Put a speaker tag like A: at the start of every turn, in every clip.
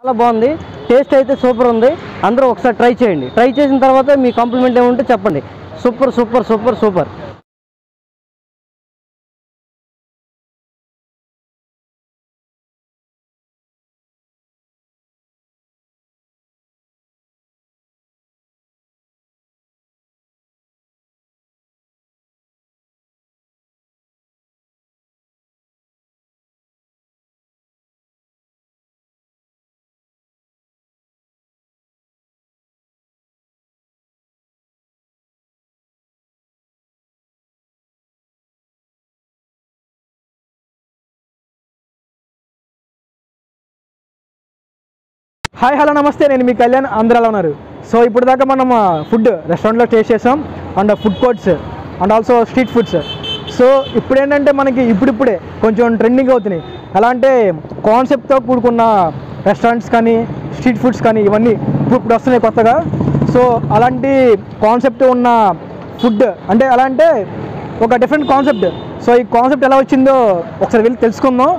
A: చాలా బాగుంది, టేస్ట్ అయితే సూపర్ ఉంది. అందరూ ఒకసారి ట్రై చేయండి. ట్రై చేసిన తర్వాత మీ కాంప్లిమెంట్ ఏముంటే చెప్పండి. Super super super super.
B: Hi hello నమస్తే, నేను మీ కళ్యాణ్. ఆంధ్రాలో ఉన్నారు. సో ఇప్పుడు దాకా మనం ఫుడ్ రెస్టారెంట్లో టేస్ట్ చేసాం, and food courts and also street foods. So ఇప్పుడు ఏంటంటే మనకి ఇప్పుడిప్పుడే కొంచెం ట్రెండింగ్ అవుతున్నాయి. ఎలా అంటే కాన్సెప్ట్తో కూడుకున్న రెస్టారెంట్స్ కానీ స్ట్రీట్ ఫుడ్స్ కానీ ఇవన్నీ ఇప్పుడు వస్తున్నాయి కొత్తగా. సో అలాంటి కాన్సెప్ట్ ఉన్న ఫుడ్ అంటే ఎలా అంటే ఒక డిఫరెంట్ కాన్సెప్ట్. సో ఈ కాన్సెప్ట్ ఎలా వచ్చిందో ఒకసారి వెళ్ళి తెలుసుకుందాం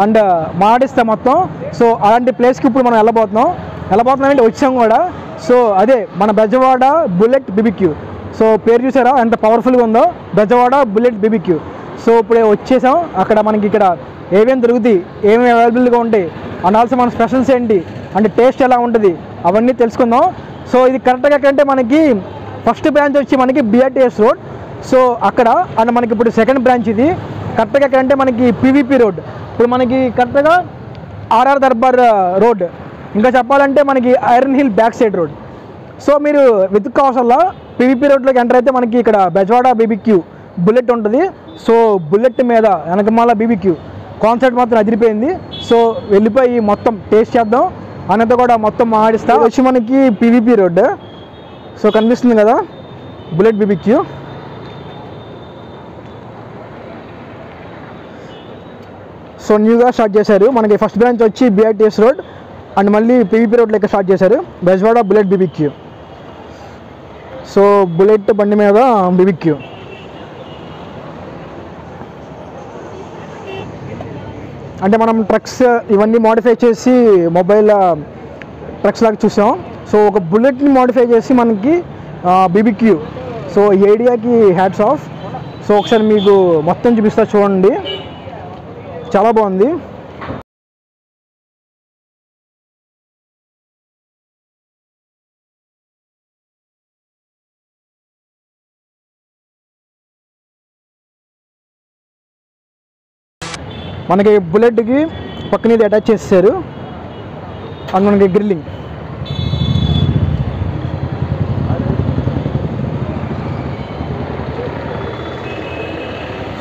B: అండ్ మాడిస్తాం మొత్తం. సో అలాంటి ప్లేస్కి ఇప్పుడు మనం వెళ్ళబోతున్నాం అంటే వచ్చాం కూడా. సో అదే మన బెజవాడ బుల్లెట్ బిబిక్యూ. సో పేరు చూసారా ఎంత పవర్ఫుల్గా ఉందో, బెజవాడ బుల్లెట్ బిబిక్యూ. సో ఇప్పుడే వచ్చేసాం. అక్కడ మనకి ఇక్కడ ఏమేమి దొరుకుతాయి, ఏమేమి అవైలబుల్గా ఉంటాయి, అండ్ ఆల్సో మన స్పెషల్స్ ఏంటి, అంటే టేస్ట్ ఎలా ఉంటుంది అవన్నీ తెలుసుకుందాం. సో ఇది కరెక్ట్గా ఎక్కడంటే మనకి ఫస్ట్ బ్రాంచ్ వచ్చి మనకి బిఆర్టీఎస్ రోడ్. సో అక్కడ అండ్ మనకి ఇప్పుడు సెకండ్ బ్రాంచ్ ఇది కరెక్ట్గా ఎక్కడంటే మనకి పీవీపీ రోడ్. ఇప్పుడు మనకి కరెక్ట్గా ఆర్ఆర్ దర్బార్ రోడ్, ఇంకా చెప్పాలంటే మనకి iron hill back side road. So మీరు వెతుక్కోవసంలో పీవీపీ రోడ్లోకి ఎంటర్ అయితే మనకి ఇక్కడ బెజవాడ బీబీక్యూ బుల్లెట్ ఉంటుంది. సో బుల్లెట్ మీద వెనకమాల బీబీక్యూ కాన్సెప్ట్ మాత్రం అదిరిపోయింది. సో వెళ్ళిపోయి మొత్తం టేస్ట్ చేద్దాం, అన్నతో కూడా మొత్తం మాడిస్తా. వచ్చి మనకి పీవీపీ రోడ్. సో కనిపిస్తుంది కదా బుల్లెట్ బీబీక్యూ. సో న్యూగా స్టార్ట్ చేశారు. మనకి ఫస్ట్ బ్రాంచ్ వచ్చి బిఆర్టీఎస్ రోడ్ అండ్ మళ్ళీ పీవీపీ రోడ్ లెక్క స్టార్ట్ చేశారు Bezawada bullet BBQ. So bullet బండి మీద బీబీక్యూ. అంటే మనం ట్రక్స్ ఇవన్నీ మోడిఫై చేసి మొబైల్ ట్రక్స్ లాగా చూసాం. సో ఒక బుల్లెట్ని మోడిఫై చేసి మనకి బీబీక్యూ. సో ఈ ఐడియాకి హ్యాట్స్ ఆఫ్. సో ఒకసారి మీకు మొత్తం చూపిస్తా చూడండి, చాలా బాగుంది. మనకి బుల్లెట్కి పక్కన ఇది అటాచ్ చేసేసారు అండ్ మనకి గ్రిల్లింగ్.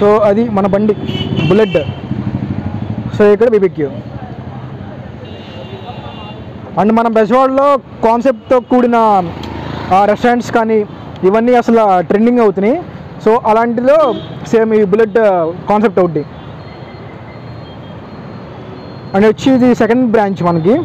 B: సో అది మన బండి బుల్లెట్. సో ఇక్కడ బీబీక్యూ అండ్ మన బెజవాడలో కాన్సెప్ట్తో కూడిన రెస్టారెంట్స్ కానీ ఇవన్నీ అసలు ట్రెండింగ్ అవుతున్నాయి. సో అలాంటిలో సేమ్ ఈ బుల్లెట్ కాన్సెప్ట్ ఒకటి. అండ్ వచ్చి ఇది సెకండ్ బ్రాంచ్ మనకి.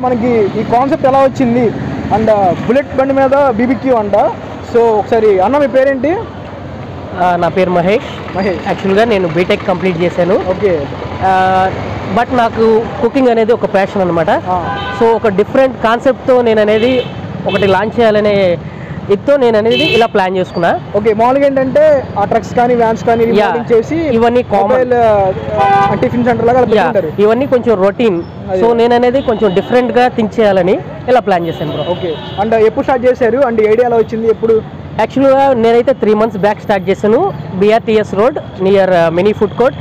B: మనకి ఈ కాన్సెప్ట్ ఎలా వచ్చింది అండ్ బుల్లెట్ బండి మీద బీబీక్యూ అంట. సో ఒకసారి అన్న మీ పేరేంటి?
A: నా పేరు మహేష్. యాక్చువల్గా నేను బీటెక్ కంప్లీట్ చేశాను.
B: ఓకే.
A: బట్ నాకు కుకింగ్ అనేది ఒక ప్యాషన్ అనమాట. సో ఒక డిఫరెంట్ కాన్సెప్ట్తో నేను అనేది ఒకటి లాంచ్ చేయాలనే ఇదితో నేను అనేది ఇలా ప్లాన్ చేసుకున్నా.
B: ఓకే. మామూలుగా ఏంటంటే ఆ ట్రక్స్ కానీ వ్యాన్స్ కానీ చేసి
A: ఇవన్నీ కామన్
B: టిఫిన్ సెంటర్ లాగా
A: ఇవన్నీ కొంచెం రొటీన్. సో నేను అనేది కొంచెం డిఫరెంట్గా థింక్ చేయాలని ఇలా ప్లాన్ చేశాను బ్రో.
B: ఓకే. అండ్ ఎప్పుడు స్టార్ట్ చేశారు అండ్ ఐడియా ఎలా వచ్చింది ఎప్పుడు?
A: యాక్చువల్గా నేనైతే 3 months బ్యాక్ స్టార్ట్ చేశాను. BRTS road near mini food court,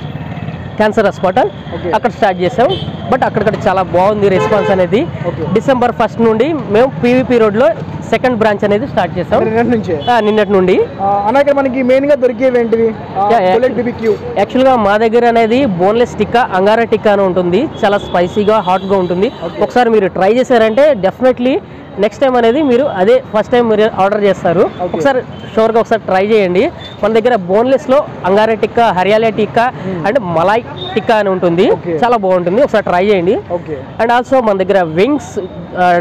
A: cancer hospital, అక్కడ స్టార్ట్ చేసాం. బట్ అక్కడ చాలా బాగుంది రెస్పాన్స్ అనేది. December 1st నుండి మేము పీవీపీ రోడ్లో సెకండ్ బ్రాంచ్ అనేది స్టార్ట్ చేసాం నిన్నటి నుండి.
B: అన్న ఇక్కడ మనకి మెయిన్గా దొరికేవి ఏంటివి?
A: యాక్చువల్గా మా దగ్గర అనేది బోన్లెస్ టిక్కా, అంగారా టిక్కా అని ఉంటుంది. చాలా స్పైసీగా హాట్గా ఉంటుంది. ఒకసారి మీరు ట్రై చేశారంటే డెఫినెట్లీ నెక్స్ట్ టైం అనేది మీరు అదే ఫస్ట్ టైం మీరు ఆర్డర్ చేస్తారు. ఒకసారి షూర్గా ఒకసారి ట్రై చేయండి. మన దగ్గర బోన్లెస్లో Angara tikka, Hariyali tikka and Malay tikka అని ఉంటుంది. చాలా బాగుంటుంది, ఒకసారి ట్రై చేయండి. అండ్ ఆల్సో మన దగ్గర వింగ్స్,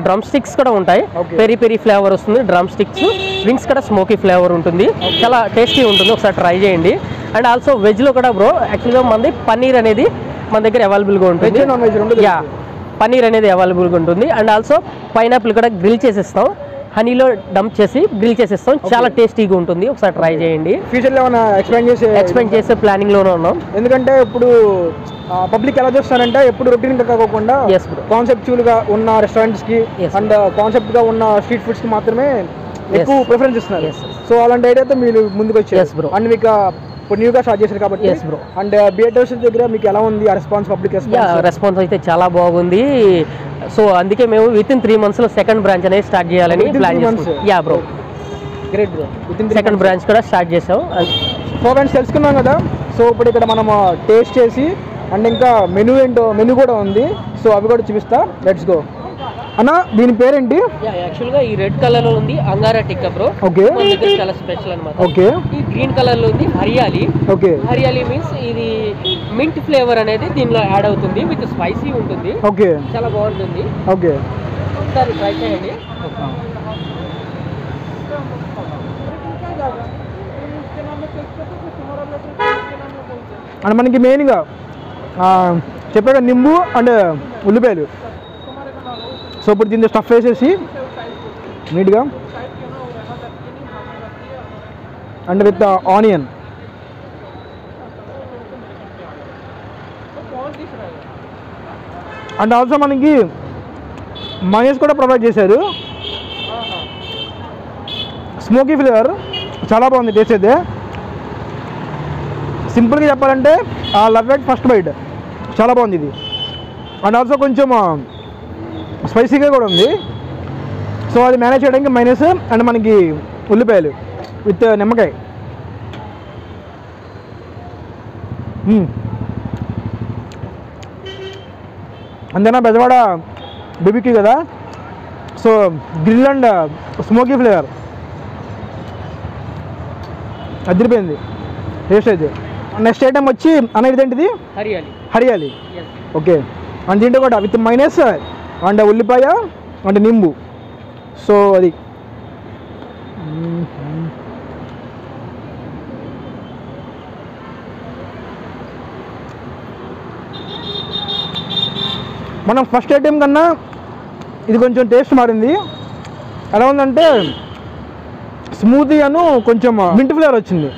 A: డ్రమ్ స్టిక్స్ కూడా ఉంటాయి. పెరి పెరి ఫ్లేవర్ వస్తుంది డ్రమ్ స్టిక్స్, వింగ్స్ కూడా స్మోకీ ఫ్లేవర్ ఉంటుంది. చాలా టేస్టీ ఉంటుంది, ఒకసారి ట్రై చేయండి. అండ్ ఆల్సో వెజ్లో కూడా బ్రో యాక్చువల్గా మనది పన్నీర్ అనేది మన దగ్గర అవైలబుల్గా ఉంటుంది. యా, పన్నీర్ అనేది అవైలబుల్గా ఉంటుంది. అండ్ ఆల్సో పైనాపిల్ కూడా గ్రిల్ చేసేస్తాం, హనీలో డంప్ చేసి గ్రిల్ చేసేస్తాం. చాలా టేస్టీగా ఉంటుంది, ఒకసారి ట్రై చేయండి.
B: ఫ్యూచర్లో ఏమైనా
A: ఎక్స్పెండ్ చేసే ప్లానింగ్లోనే ఉన్నాం.
B: ఎందుకంటే ఇప్పుడు పబ్లిక్ ఎలా చూస్తారంటే ఎప్పుడు రొటీన్గా కాకుండా కాన్సెప్చువల్గా ఉన్న రెస్టారెంట్స్కి అండ్ కాన్సెప్ట్గా ఉన్న స్ట్రీట్ ఫుడ్స్కి మాత్రమే ఎక్కువ ప్రిఫరెన్స్ ఇస్తున్నారు. సో అలాంటి ఐడియాతో మీరు ముందుకు వచ్చారు అండ్ మీకు ఇప్పుడు న్యూగా స్టార్ట్ చేశారు కాబట్టి. అండ్ బియర్డర్స్ దగ్గర మీకు ఎలా ఉంది ఆ రెస్పాన్స్? పబ్లిక్
A: రెస్పాన్స్ అయితే చాలా బాగుంది. సో అందుకే మేము విత్ ఇన్ 3 monthsలో సెకండ్ బ్రాంచ్ అనేది స్టార్ట్ చేయాలని ప్లాన్ చేస్తాం. Yeah bro,
B: great bro. With in
A: second branch కూడా స్టార్ట్ చేసాం.
B: సో ఫ్రెండ్స్ తెలుసుకున్నాం కదా. సో ఇప్పుడు ఇక్కడ మనం టేస్ట్ చేసి అండ్ ఇంకా మెనూ ఏంటో మెనూ కూడా ఉంది. సో అవి కూడా చూపిస్తా. Let's go. అన్న దీని పేరేంటి?
A: యాక్చువల్గా ఈ రెడ్ కలర్ లో ఉంది అంగారా టిక్కా బ్రో.
B: ఓకే,
A: చాలా స్పెషల్ అన్నమాట.
B: ఓకే.
A: ఈ గ్రీన్ కలర్ లో ఉంది హరియాలి.
B: ఓకే,
A: హరియాలి మీన్స్ ఇది మింట్ ఫ్లేవర్ అనేది దీనిలో యాడ్ అవుతుంది, విత్ స్పైసీ ఉంటుంది.
B: ఓకే,
A: చాలా బాగుంటుంది.
B: ఓకే,
A: ఒకసారి ట్రై చేయండి.
B: అండ్ మనకి మెయిన్గా చెప్పాక నింబు అండ్ ఉల్లిపాయలు. సో ఇప్పుడు దీన్ని స్టఫ్ వేసేసి నీట్గా and with onion and also మనకి మయోనీస్ కూడా ప్రొవైడ్ చేశారు. స్మోకీ ఫ్లేవర్ చాలా బాగుంది టేస్ట్ అయితే. సింపుల్గా చెప్పాలంటే లవ్ ఇట్ ఫస్ట్ బైట్, చాలా బాగుంది ఇది. అండ్ ఆల్సో కొంచెం స్పైసీగా కూడా ఉంది. సో అది మేనేజ్ చేయడానికి మైనస్ అండ్ మనకి ఉల్లిపాయలు విత్ నిమ్మకాయ. అంతేనా బెజవాడ బీబీక్యూ కదా. So grill and smoky flavour అదిరిపోయింది టేస్ట్ అయితే. నెక్స్ట్ ఐటమ్ వచ్చి అన్న ఇదేంటిది? హరియాలి. ఓకే, అండ్ దీంట్లో కూడా విత్ మైనస్ అండ్ ఉల్లిపాయ అండ్ నింబు. సో అది మనం ఫస్ట్ ఐటెం కన్నా ఇది కొంచెం టేస్ట్ మారింది. ఎలా ఉందంటే స్మూతీ అను కొంచెం మింట్ ఫ్లేవర్ వచ్చింది.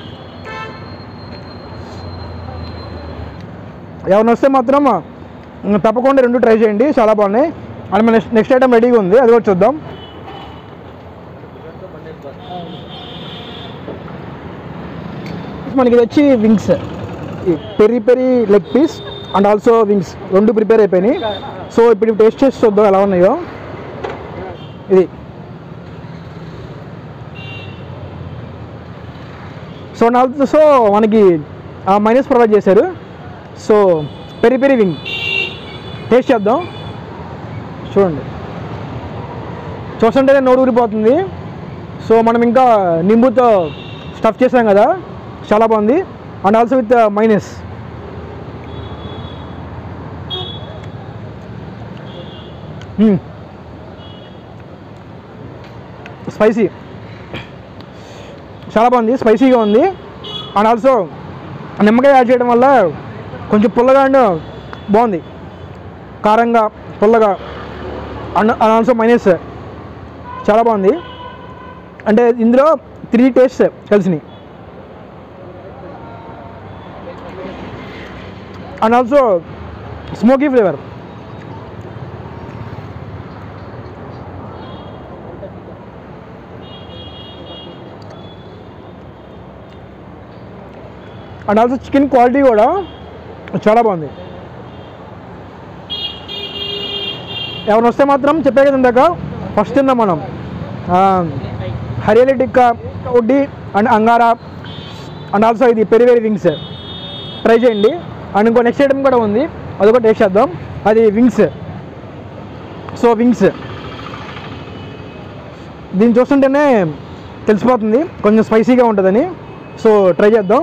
B: ఎవరిని వస్తే మాత్రం తప్పకుండా రెండు ట్రై చేయండి, చాలా బాగున్నాయి. అండ్ మన నెక్స్ట్ ఐటమ్ రెడీగా ఉంది, అది కూడా చూద్దాం. మనకి ఇది వచ్చి wings, peri peri leg piece and also wings రెండు ప్రిపేర్ అయిపోయినాయి. సో ఇప్పుడు టేస్ట్ చేసి చూద్దాం ఎలా ఉన్నాయో. ఇది సో మనకి మైనస్ ప్రొవైడ్ చేశారు. So peri peri wing taste చేద్దాం. చూడండి, చూస్తుంటేనే నోరు ఊరిపోతుంది. సో మనం ఇంకా నింబుతో స్టఫ్ చేసాం కదా, చాలా బాగుంది. And also with minus. Spicy చాలా బాగుంది, స్పైసీగా ఉంది. అండ్ ఆల్సో నిమ్మకాయ యాడ్ చేయడం వల్ల కొంచెం పుల్లగా అండ్ బాగుంది, కారంగా పుల్లగా. అండ్ ఆల్సో మైనస్ చాలా బాగుంది. అంటే ఇందులో 3 టేస్ట్ కలిసినాయి. And also smoky flavour. And also chicken quality కూడా చాలా బాగుంది. ఎవరిని వస్తే మాత్రం చెప్పే కదా ఇందాక ఫస్ట్ తిందాం మనం హరియాలీ టిక్కా ఉడ్డీ అండ్ అంగారా అండ్ ఆల్సో ఇది పెరి పెరి వింగ్స్ ట్రై చేయండి. అండ్ ఇంకో నెక్స్ట్ ఐటమ్ కూడా ఉంది, అది కూడా టేస్ట్ చేద్దాం. అది వింగ్స్. సో వింగ్స్ దీన్ని చూస్తుంటేనే తెలిసిపోతుంది కొంచెం స్పైసీగా ఉంటుందని. సో ట్రై చేద్దాం.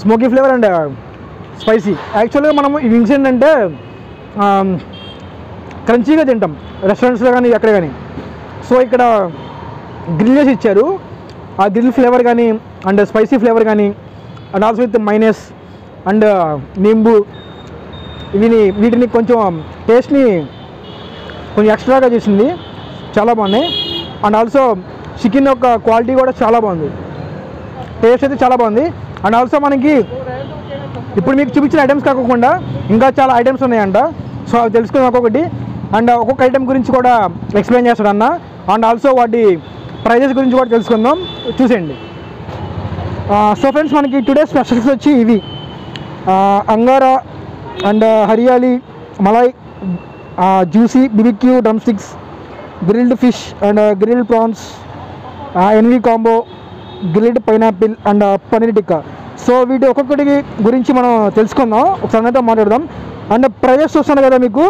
B: Smoky flavour and spicy. యాక్చువల్గా మనం ఈ వింగ్స్ ఏంటంటే క్రంచీగా తింటాం రెస్టారెంట్స్లో కానీ ఎక్కడ కానీ. సో ఇక్కడ గ్రిల్ చేసి ఇచ్చారు. ఆ గ్రిల్ ఫ్లేవర్ కానీ అండ్ స్పైసీ ఫ్లేవర్ కానీ and also with minus and నింబు వీటిని కొంచెం టేస్ట్ని కొంచెం ఎక్స్ట్రాగా చేసింది. చాలా బాగున్నాయి. అండ్ ఆల్సో చికెన్ యొక్క క్వాలిటీ కూడా చాలా బాగుంది. టేస్ట్ అయితే చాలా బాగుంది. అండ్ ఆల్సో మనకి ఇప్పుడు మీకు చూపించిన ఐటమ్స్ కాకుండా ఇంకా చాలా ఐటమ్స్ ఉన్నాయంట. సో అవి తెలుసుకుందాం ఒక్కొక్కటి. అండ్ ఒక్కొక్క ఐటమ్ గురించి కూడా ఎక్స్ప్లెయిన్ చేస్తాడు అన్న. అండ్ ఆల్సో వాటి ప్రైజెస్ గురించి కూడా తెలుసుకుందాం, చూసేయండి. సో ఫ్రెండ్స్, మనకి టుడే స్పెషల్స్ వచ్చి ఇవి angara and hariyali malai juicy BBQ drumsticks, grilled fish and grilled prawns, NV combo, grilled pineapple and paneer tikka. So వీటి ఒక్కొక్కటి గురించి మనం తెలుసుకుందాం, ఒకసారి అందరితో మాట్లాడదాం. అండ్ ప్రైజెస్ చూస్తాను కదా, మీకు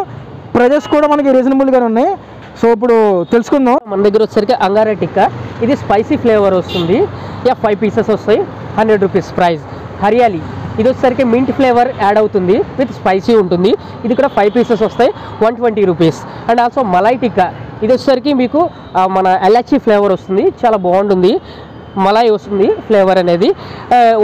B: ప్రైజెస్ కూడా మనకి రీజనబుల్గానే ఉన్నాయి. సో ఇప్పుడు తెలుసుకుందాం.
A: మన దగ్గర వచ్చేసరికి అంగారా టిక్కా, ఇది స్పైసీ ఫ్లేవర్ వస్తుంది. 5 పీసెస్ వస్తాయి, 100 రూపీస్ ప్రైస్. హరియాలీ ఇది వచ్చేసరికి మింట్ ఫ్లేవర్ యాడ్ అవుతుంది, విత్ స్పైసీ ఉంటుంది. ఇది కూడా 5 పీసెస్ వస్తాయి, 120 rupees. And also malai tikka, ఇది వచ్చేసరికి మీకు మన ఎలాచీ ఫ్లేవర్ వస్తుంది, చాలా బాగుంటుంది. మలాయి వస్తుంది ఫ్లేవర్ అనేది,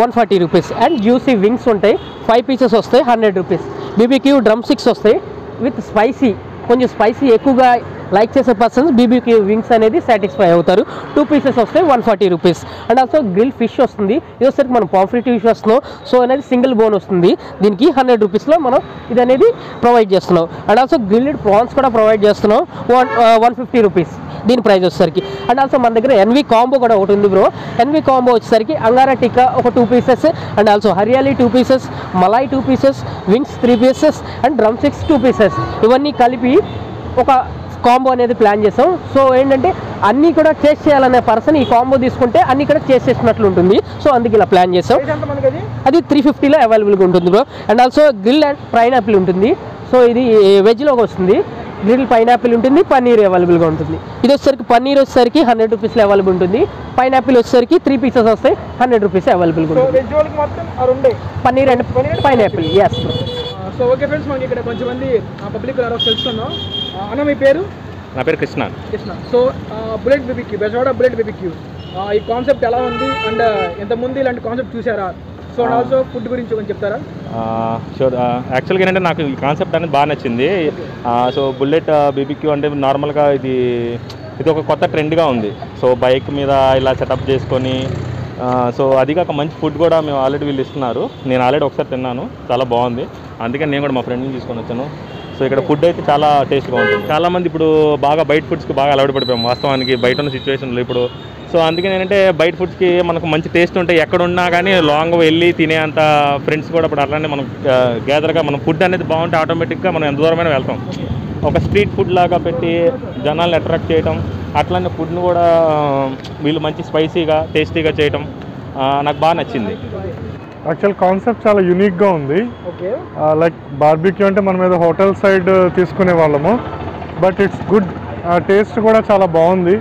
A: 140 రూపీస్. అండ్ జ్యూసీ వింగ్స్ ఉంటాయి, 5 పీసెస్ వస్తాయి, 100 రూపీస్. బీబీక్యూ డ్రమ్ స్టిక్స్ వస్తాయి విత్ స్పైసీ, కొంచెం స్పైసీ ఎక్కువగా లైక్ చేసే పర్సన్స్ బీబీక్యూ వింగ్స్ అనేది సాటిస్ఫై అవుతారు. 2 పీసెస్ వస్తాయి, 140 rupees. And also grill fish వస్తుంది, ఇది వచ్చేసరికి మనం పాంఫ్రెట్ ఫిష్ వస్తున్నాం. సో అనేది సింగిల్ బోన్ వస్తుంది, దీనికి 100 రూపీస్లో మనం ఇది అనేది ప్రొవైడ్ చేస్తున్నాం. అండ్ ఆల్సో గ్రిల్డ్ ప్రాన్స్ కూడా ప్రొవైడ్ చేస్తున్నాం, 150 రూపీస్ దీని ప్రైస్ వచ్చేసరికి. అండ్ ఆల్సో మన దగ్గర ఎన్వి కాంబో కూడా ఒకటి ఉంది బ్రో. ఎన్వి కాంబో వచ్చేసరికి అంగారా టిక్కా ఒక 2 pieces, and also hariyali 2 pieces, Malay 2 pieces, wings 3 pieces and drum sticks 2 pieces, ఇవన్నీ కలిపి ఒక కాంబో అనేది ప్లాన్ చేసాం. సో ఏంటంటే అన్నీ కూడా టేస్ట్ చేయాలనే పర్సన్ ఈ కాంబో తీసుకుంటే అన్నీ కూడా టేస్ట్ చేసినట్లు ఉంటుంది. సో అందుకే ఇలా ప్లాన్ చేసాం. అది 350లో అవైలబుల్గా ఉంటుంది bro. And also grill and pineapple ఉంటుంది. సో ఇది వెజ్లోకి వస్తుంది, గ్రిల్ పైనాపిల్ ఉంటుంది, పన్నీర్ అవైలబుల్గా ఉంటుంది. ఇది వచ్చేసరికి పన్నీర్ వచ్చేసరికి 100 రూపీస్లో అవైలబుల్ ఉంటుంది. పైనాపిల్ వచ్చేసరికి 3 పీసెస్ వస్తాయి, 100 రూపీస్ అవైలబుల్గా ఉంటుంది. Paneer and pineapple, yes.
B: So okay friends, మనకి ఇక్కడ కొంచెం మంది పబ్లిక్ తెలుసుకుందాం. అన్న మీ పేరు?
C: నా పేరు Krishna.
B: So bullet BBQ, Bezawada bullet BBQ, ఈ కాన్సెప్ట్ ఎలా ఉంది అండ్ ఇంతకుముందు ఇలాంటి కాన్సెప్ట్ చూసారా? సో ఆల్సో ఫుడ్ గురించి కొంచెం చెప్తారా?
C: షూర్. యాక్చువల్గా ఏంటంటే నాకు ఈ కాన్సెప్ట్ అనేది బాగా నచ్చింది. సో బుల్లెట్ బీబీక్యూ అంటే నార్మల్గా ఇది ఒక కొత్త ట్రెండ్గా ఉంది. సో బైక్ మీద ఇలా సెటప్ చేసుకొని, సో అది కాక మంచి ఫుడ్ కూడా మేము ఆల్రెడీ వీళ్ళు ఇస్తున్నారు. నేను ఆల్రెడీ ఒకసారి తిన్నాను, చాలా బాగుంది. అందుకని నేను కూడా మా ఫ్రెండ్ని తీసుకొని వచ్చాను. సో ఇక్కడ ఫుడ్ అయితే చాలా టేస్ట్గా ఉంటుంది. చాలామంది ఇప్పుడు బాగా బయట ఫుడ్స్కి బాగా అలవాటు పడిపోయాం వాస్తవానికి బయట ఉన్న సిచ్యువేషన్లో ఇప్పుడు. సో అందుకని ఏంటంటే బయట ఫుడ్స్కి మనకు మంచి టేస్ట్ ఉంటాయి, ఎక్కడున్నా కానీ లాంగ్ వెళ్ళి తినేంత ఫ్రెండ్స్ కూడా ఇప్పుడు అట్లానే మనం గ్యాదర్గా మనం ఫుడ్ అనేది బాగుంటే ఆటోమేటిక్గా మనం ఎంత దూరమైనా వెళ్తాం. ఒక స్ట్రీట్ ఫుడ్ లాగా పెట్టి జనాల్ని అట్రాక్ట్ చేయటం, అట్లానే ఫుడ్ని కూడా వీళ్ళు మంచి స్పైసీగా టేస్టీగా చేయటం నాకు బాగా నచ్చింది.
D: యాక్చువల్ కాన్సెప్ట్ చాలా యూనిక్గా ఉంది. లైక్ బార్బిక్యూ అంటే మనం ఏదో హోటల్ సైడ్ తీసుకునే వాళ్ళము, బట్ ఇట్స్ గుడ్. టేస్ట్ కూడా చాలా బాగుంది.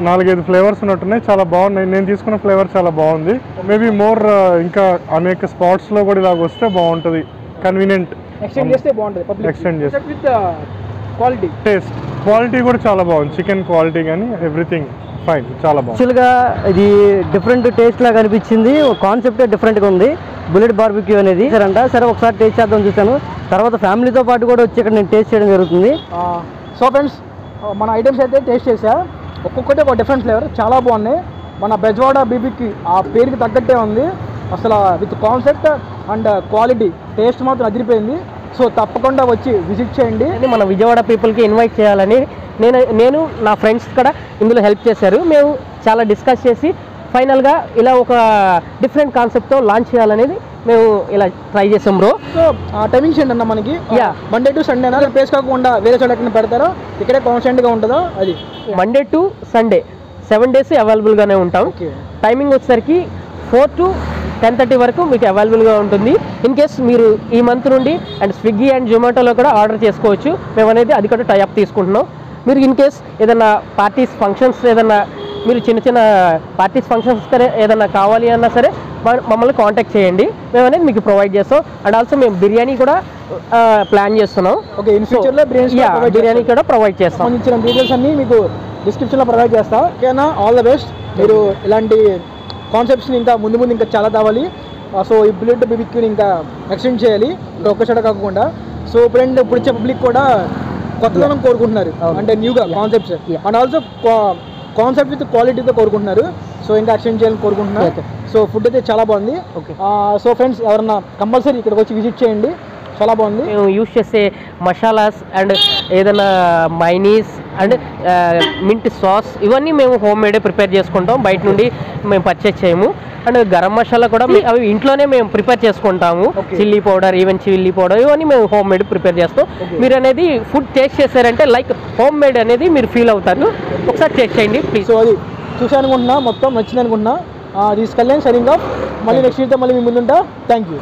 D: 4-5 ఫ్లేవర్స్ ఉన్నట్టున్నాయి, చాలా బాగున్నాయి. నేను తీసుకున్న ఫ్లేవర్ చాలా బాగుంది. మేబీ మోర్ ఇంకా అనేక స్పాట్స్లో కూడా ఇలాగ వస్తే బాగుంటుంది. కన్వీనియంట్,
B: ఎక్స్టెండ్ చేస్తే బాగుంటుంది.
D: ఎక్స్టెండ్ చేస్తే
B: విత్ క్వాలిటీ,
D: టేస్ట్ క్వాలిటీ కూడా చాలా బాగుంది. చికెన్ క్వాలిటీ కానీ ఎవ్రీథింగ్ ఫైన్, చాలా బాగుంది.
E: యాక్చువల్గా ఇది డిఫరెంట్ టేస్ట్ లాగా అనిపించింది. కాన్సెప్టే డిఫరెంట్గా ఉంది బుల్లెట్ బార్బిక్యూ అనేది. సరే ఒకసారి టేస్ట్ చేద్దాం చూసాను. తర్వాత ఫ్యామిలీతో పాటు కూడా వచ్చి ఇక్కడ నేను టేస్ట్ చేయడం జరుగుతుంది.
B: సో ఫ్రెండ్స్, మన ఐటమ్స్ అయితే టేస్ట్ చేసా, ఒక్కొక్కటి ఒక డిఫరెంట్ ఫ్లేవర్, చాలా బాగున్నాయి. మన బెజవాడ బీబీక్యూ ఆ పేరుకి తగ్గట్టే ఉంది అసలు, with concept and quality. Taste మాత్రం అదిరిపోయింది. సో తప్పకుండా వచ్చి విజిట్ చేయండి.
A: మన విజయవాడ పీపుల్కి ఇన్వైట్ చేయాలని నేను నా ఫ్రెండ్స్ కూడా ఇందులో హెల్ప్ చేశారు. మేము చాలా డిస్కస్ చేసి ఫైనల్గా ఇలా ఒక డిఫరెంట్ కాన్సెప్ట్తో లాంచ్ చేయాలనేది మేము ఇలా ట్రై చేసాం బ్రో.
B: సో టైమింగ్స్ ఏంటన్నా మనకి
A: Yeah.
B: మండే టు సండేనా ప్లేస్ కాకుండా వేరే చోట ఎక్కడ పెడతారో ఇక్కడే కాన్స్టెంట్గా ఉంటుందో అది?
A: మండే టు సండే 7 days అవైలబుల్గానే ఉంటాం.
B: ఓకే.
A: టైమింగ్ వచ్చేసరికి 4 to 10:30 వరకు మీకు అవైలబుల్గా ఉంటుంది. ఇన్ కేస్ మీరు ఈ మంత్ నుండి అండ్ స్విగ్గీ అండ్ జొమాటోలో కూడా ఆర్డర్ చేసుకోవచ్చు. మేము అనేది అది కూడా టైఅప్ తీసుకుంటున్నాం. మీరు ఇన్ కేస్ ఏదైనా పార్టీస్ ఫంక్షన్స్ ఏదైనా మీరు చిన్న చిన్న పార్టీస్ ఫంక్షన్స్ ఏదైనా కావాలి అన్నా సరే మమ్మల్ని కాంటాక్ట్ చేయండి, మేము అనేది మీకు ప్రొవైడ్ చేస్తాం. అండ్ ఆల్సో మేము బిర్యానీ కూడా ప్లాన్ చేస్తున్నాం.
B: ఓకే, ఇన్ ఫ్యూచర్లో
A: బిర్యానీ కూడా ప్రొవైడ్ చేస్తాం.
B: సంబంధించిన డీటెయిల్స్ అన్నీ మీకు డిస్క్రిప్షన్లో ప్రొవైడ్ చేస్తా. ఓకేనా, ఆల్ ద బెస్ట్. మీరు ఇలాంటి కాన్సెప్ట్స్ని ఇంకా ముందు ఇంకా చాలా కావాలి. సో ఈ బుల్లెట్ బీబీక్యూని ఇంకా ఎక్స్టెండ్ చేయాలి, ఒక్క చోట కాకుండా. సో ఇప్పుడు వచ్చే పబ్లిక్ కూడా కొత్తదనం కోరుకుంటున్నారు, అంటే న్యూగా concepts and also concept with క్వాలిటీతో కోరుకుంటున్నారు. సో ఇంకా ఎక్స్టెండ్ చేయాలని కోరుకుంటున్నారు. సో ఫుడ్ అయితే చాలా బాగుంది. సో ఫ్రెండ్స్ ఎవరన్నా కంపల్సరీ ఇక్కడికి వచ్చి విజిట్ చేయండి, చాలా బాగుంది.
A: మేము యూస్ చేసే మసాలాస్ అండ్ ఏదైనా మైనీస్ అండ్ మింట్ సాస్ ఇవన్నీ మేము హోమ్ మేడే ప్రిపేర్ చేసుకుంటాం, బయట నుండి మేము పర్చేస్ చేయము. అండ్ గరం మసాలా కూడా అవి ఇంట్లోనే మేము ప్రిపేర్ చేసుకుంటాము. Chilli powder, even chilli powder ఇవన్నీ మేము హోమ్ మేడ్ ప్రిపేర్ చేస్తాం. మీరు అనేది ఫుడ్ టేస్ట్ చేశారంటే లైక్ హోమ్ మేడ్ అనేది మీరు ఫీల్ అవుతారు. ఒకసారి టేస్ట్ చేయండి ప్లీజ్.
B: సో అది చూసానుకుంటున్నా, మొత్తం నచ్చింది అనుకుంటున్నా. తీసుకెళ్ళాను సరిగ్గా. మళ్ళీ నెక్స్ట్ వీక్తో మళ్ళీ మీ ముందుంటా. Thank you.